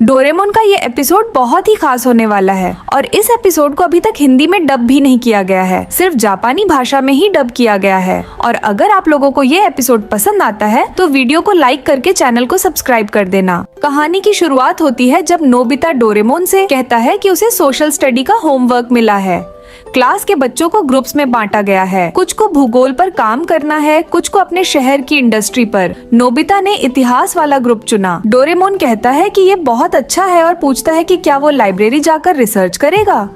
Doraemon का ये episode बहुत ही खास होने वाला है और इस एपिसोड को अभी तक हिंदी में डब भी नहीं किया गया है, सिर्फ जापानी भाषा में ही डब किया गया है। और अगर आप लोगों को ये एपिसोड पसंद आता है तो वीडियो को लाइक करके चैनल को सब्सक्राइब कर देना। कहानी की शुरुआत होती है जब नोबिता डोरेमोन से कहता है कि उसे सोशल स्टडी का होमवर्क मिला है। क्लास के बच्चों को ग्रुप्स में बांटा गया है, कुछ को भूगोल पर काम करना है, कुछ को अपने शहर की इंडस्ट्री पर। नोबिता ने इतिहास वाला ग्रुप चुना। डोरेमोन कहता है कि ये बहुत अच्छा है और पूछता है कि क्या वो लाइब्रेरी जाकर रिसर्च करेगा।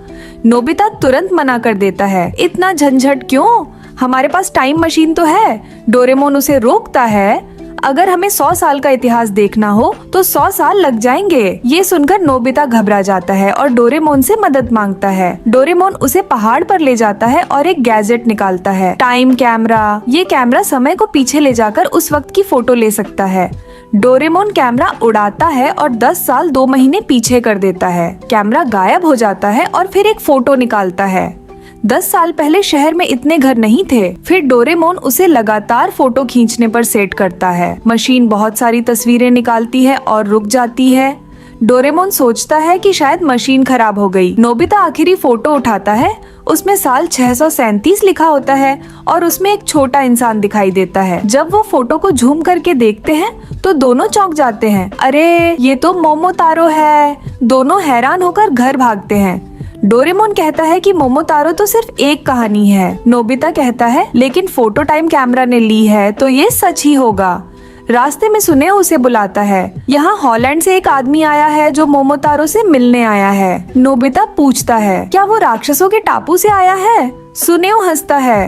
नोबिता तुरंत मना कर देता है, इतना झंझट क्यों, हमारे पास टाइम मशीन तो है। डोरेमोन उसे रोकता है, अगर हमें 100 साल का इतिहास देखना हो तो 100 साल लग जाएंगे। ये सुनकर नोबिता घबरा जाता है और डोरेमोन से मदद मांगता है। डोरेमोन उसे पहाड़ पर ले जाता है और एक गैजेट निकालता है, टाइम कैमरा। ये कैमरा समय को पीछे ले जाकर उस वक्त की फोटो ले सकता है। डोरेमोन कैमरा उड़ाता है और 10 साल 2 महीने पीछे कर देता है। कैमरा गायब हो जाता है और फिर एक फोटो निकालता है। 10 साल पहले शहर में इतने घर नहीं थे। फिर डोरेमोन उसे लगातार फोटो खींचने पर सेट करता है। मशीन बहुत सारी तस्वीरें निकालती है और रुक जाती है। डोरेमोन सोचता है कि शायद मशीन खराब हो गई। नोबिता आखिरी फोटो उठाता है, उसमें साल 637 लिखा होता है और उसमें एक छोटा इंसान दिखाई देता है। जब वो फोटो को झूम करके देखते हैं तो दोनों चौंक जाते हैं, अरे ये तो मोमोतारो है। दोनों हैरान होकर घर भागते हैं। डोरेमोन कहता है कि मोमोतारो तो सिर्फ एक कहानी है। नोबिता कहता है लेकिन फोटो टाइम कैमरा ने ली है तो ये सच ही होगा। रास्ते में सुनेओ उसे बुलाता है। यहाँ हॉलैंड से एक आदमी आया है जो मोमोतारो से मिलने आया है। नोबिता पूछता है, क्या वो राक्षसों के टापू से आया है? सुनेओ हंसता है,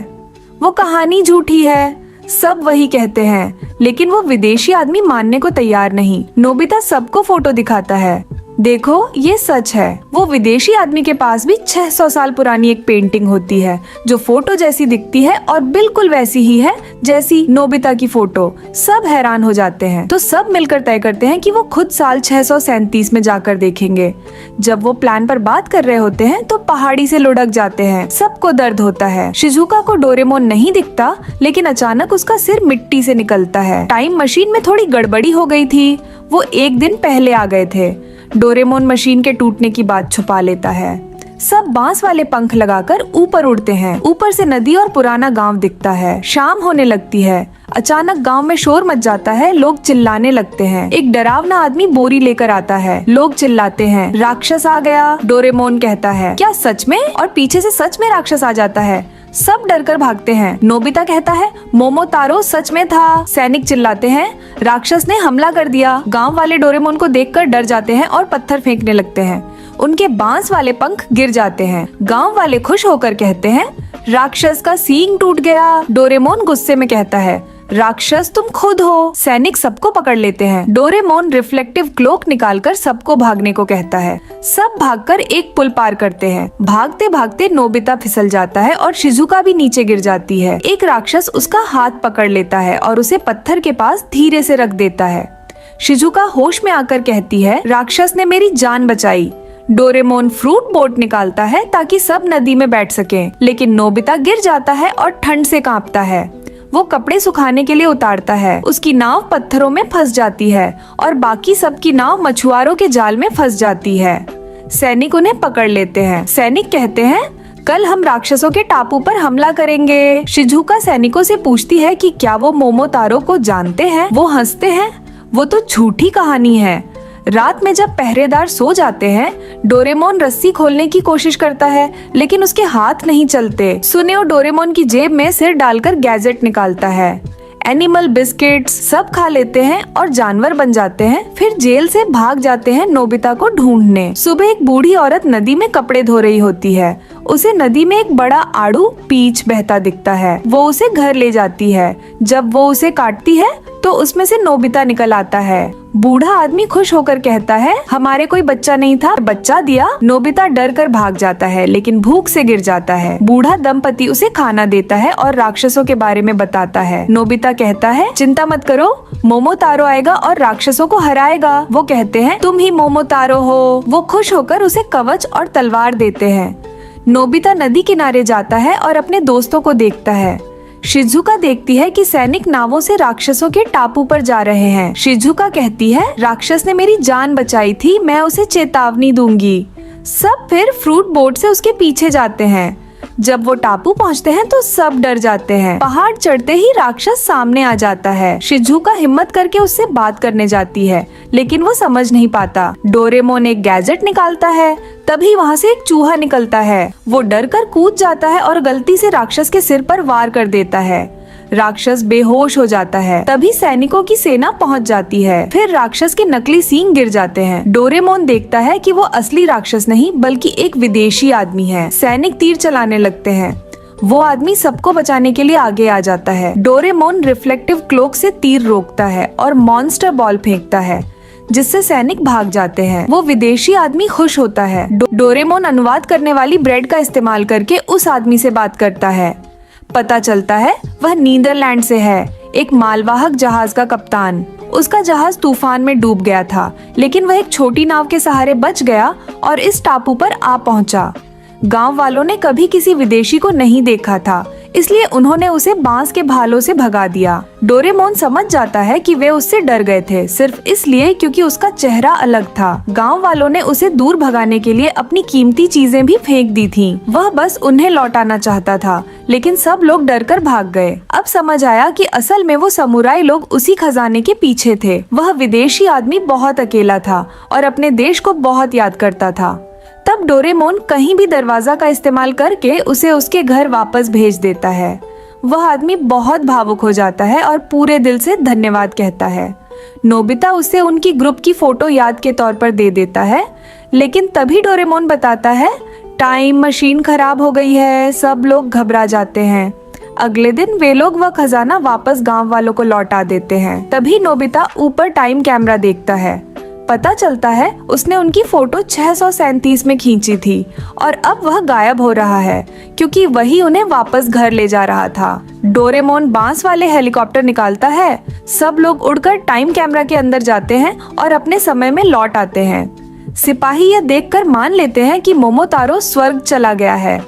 वो कहानी झूठी है, सब वही कहते हैं। लेकिन वो विदेशी आदमी मानने को तैयार नहीं। नोबिता सबको फोटो दिखाता है, देखो ये सच है। वो विदेशी आदमी के पास भी 600 साल पुरानी एक पेंटिंग होती है जो फोटो जैसी दिखती है और बिल्कुल वैसी ही है जैसी नोबिता की फोटो। सब हैरान हो जाते हैं तो सब मिलकर तय करते हैं कि वो खुद साल 637 में जाकर देखेंगे। जब वो प्लान पर बात कर रहे होते हैं तो पहाड़ी से लुढ़क जाते हैं। सबको दर्द होता है। शिजुका को डोरेमोन नहीं दिखता लेकिन अचानक उसका सिर मिट्टी से निकलता है। टाइम मशीन में थोड़ी गड़बड़ी हो गई थी, वो एक दिन पहले आ गए थे। डोरेमोन मशीन के टूटने की बात छुपा लेता है। सब बांस वाले पंख लगाकर ऊपर उड़ते हैं। ऊपर से नदी और पुराना गांव दिखता है। शाम होने लगती है। अचानक गांव में शोर मच जाता है, लोग चिल्लाने लगते हैं। एक डरावना आदमी बोरी लेकर आता है। लोग चिल्लाते हैं, राक्षस आ गया। डोरेमोन कहता है, क्या सच में? और पीछे से सच में राक्षस आ जाता है। सब डरकर भागते हैं। नोबिता कहता है, मोमोतारो सच में था। सैनिक चिल्लाते हैं, राक्षस ने हमला कर दिया। गांव वाले डोरेमोन को देखकर डर जाते हैं और पत्थर फेंकने लगते हैं। उनके बांस वाले पंख गिर जाते हैं। गांव वाले खुश होकर कहते हैं, राक्षस का सींग टूट गया। डोरेमोन गुस्से में कहता है, राक्षस तुम खुद हो। सैनिक सबको पकड़ लेते हैं। डोरेमोन रिफ्लेक्टिव क्लोक निकालकर सबको भागने को कहता है। सब भागकर एक पुल पार करते हैं। भागते भागते नोबिता फिसल जाता है और शिजुका भी नीचे गिर जाती है। एक राक्षस उसका हाथ पकड़ लेता है और उसे पत्थर के पास धीरे से रख देता है। शिजुका होश में आकर कहती है, राक्षस ने मेरी जान बचाई। डोरेमोन फ्रूट बोट निकालता है ताकि सब नदी में बैठ सकें, लेकिन नोबिता गिर जाता है और ठंड से कांपता है। वो कपड़े सुखाने के लिए उतारता है। उसकी नाव पत्थरों में फंस जाती है और बाकी सबकी नाव मछुआरों के जाल में फंस जाती है। सैनिक उन्हें पकड़ लेते हैं। सैनिक कहते हैं, कल हम राक्षसों के टापू पर हमला करेंगे। शिजुका सैनिकों से पूछती है कि क्या वो मोमोतारो को जानते हैं। वो हंसते हैं, वो तो झूठी कहानी है। रात में जब पहरेदार सो जाते हैं, डोरेमोन रस्सी खोलने की कोशिश करता है लेकिन उसके हाथ नहीं चलते। सुनेओ डोरेमोन की जेब में सिर डालकर गैजेट निकालता है। एनिमल बिस्किट्स सब खा लेते हैं और जानवर बन जाते हैं। फिर जेल से भाग जाते हैं नोबिता को ढूंढने। सुबह एक बूढ़ी औरत नदी में कपड़े धो रही होती है। उसे नदी में एक बड़ा आड़ू पीच बहता दिखता है। वो उसे घर ले जाती है। जब वो उसे काटती है तो उसमें से नोबिता निकल आता है। बूढ़ा आदमी खुश होकर कहता है, हमारे कोई बच्चा नहीं था, बच्चा दिया। नोबिता डर कर भाग जाता है लेकिन भूख से गिर जाता है। बूढ़ा दंपति उसे खाना देता है और राक्षसों के बारे में बताता है। नोबिता कहता है, चिंता मत करो, मोमोतारो आएगा और राक्षसों को हराएगा। वो कहते हैं, तुम ही मोमोतारो हो। वो खुश होकर उसे कवच और तलवार देते हैं। नोबिता नदी किनारे जाता है और अपने दोस्तों को देखता है। शिजुका देखती है कि सैनिक नावों से राक्षसों के टापू पर जा रहे हैं। शिजुका कहती है, राक्षस ने मेरी जान बचाई थी, मैं उसे चेतावनी दूंगी। सब फिर फ्रूट बोट से उसके पीछे जाते हैं। जब वो टापू पहुंचते हैं तो सब डर जाते हैं। पहाड़ चढ़ते ही राक्षस सामने आ जाता है। शिजुका हिम्मत करके उससे बात करने जाती है, लेकिन वो समझ नहीं पाता। डोरेमोन एक गैजेट निकालता है, तभी वहाँ से एक चूहा निकलता है। वो डर कर कूद जाता है और गलती से राक्षस के सिर पर वार कर देता है। राक्षस बेहोश हो जाता है। तभी सैनिकों की सेना पहुंच जाती है। फिर राक्षस के नकली सींग गिर जाते हैं। डोरेमोन देखता है कि वो असली राक्षस नहीं बल्कि एक विदेशी आदमी है। सैनिक तीर चलाने लगते हैं। वो आदमी सबको बचाने के लिए आगे आ जाता है। डोरेमोन रिफ्लेक्टिव क्लोक से तीर रोकता है और मॉन्स्टर बॉल फेंकता है, जिससे सैनिक भाग जाते हैं। वो विदेशी आदमी खुश होता है। डोरेमोन अनुवाद करने वाली ब्रेड का इस्तेमाल करके उस आदमी से बात करता है। पता चलता है वह नीदरलैंड से है, एक मालवाहक जहाज का कप्तान। उसका जहाज तूफान में डूब गया था, लेकिन वह एक छोटी नाव के सहारे बच गया और इस टापू पर आ पहुंचा। गांव वालों ने कभी किसी विदेशी को नहीं देखा था, इसलिए उन्होंने उसे बांस के भालों से भगा दिया। डोरेमोन समझ जाता है कि वे उससे डर गए थे, सिर्फ इसलिए क्योंकि उसका चेहरा अलग था। गांव वालों ने उसे दूर भगाने के लिए अपनी कीमती चीजें भी फेंक दी थीं। वह बस उन्हें लौटाना चाहता था, लेकिन सब लोग डरकर भाग गए। अब समझ आया कि असल में वो समुराई लोग उसी खजाने के पीछे थे। वह विदेशी आदमी बहुत अकेला था और अपने देश को बहुत याद करता था। तब डोरेमोन कहीं भी दरवाजा का इस्तेमाल करके उसे उसके घर वापस भेज देता है। वह आदमी बहुत भावुक हो जाता है और पूरे दिल से धन्यवाद कहता है। नोबिता उसे उनकी ग्रुप की फोटो याद के तौर पर दे देता है, लेकिन तभी डोरेमोन बताता है टाइम मशीन खराब हो गई है। सब लोग घबरा जाते हैं। अगले दिन वे लोग वह खजाना वापस गांव वालों को लौटा देते हैं। तभी नोबिता ऊपर टाइम कैमरा देखता है। पता चलता है उसने उनकी फोटो 637 में खींची थी और अब वह गायब हो रहा है, क्योंकि वही उन्हें वापस घर ले जा रहा था। डोरेमोन बांस वाले हेलीकॉप्टर निकालता है। सब लोग उड़कर टाइम कैमरा के अंदर जाते हैं और अपने समय में लौट आते हैं। सिपाही यह देखकर मान लेते हैं कि मोमोतारो स्वर्ग चला गया है।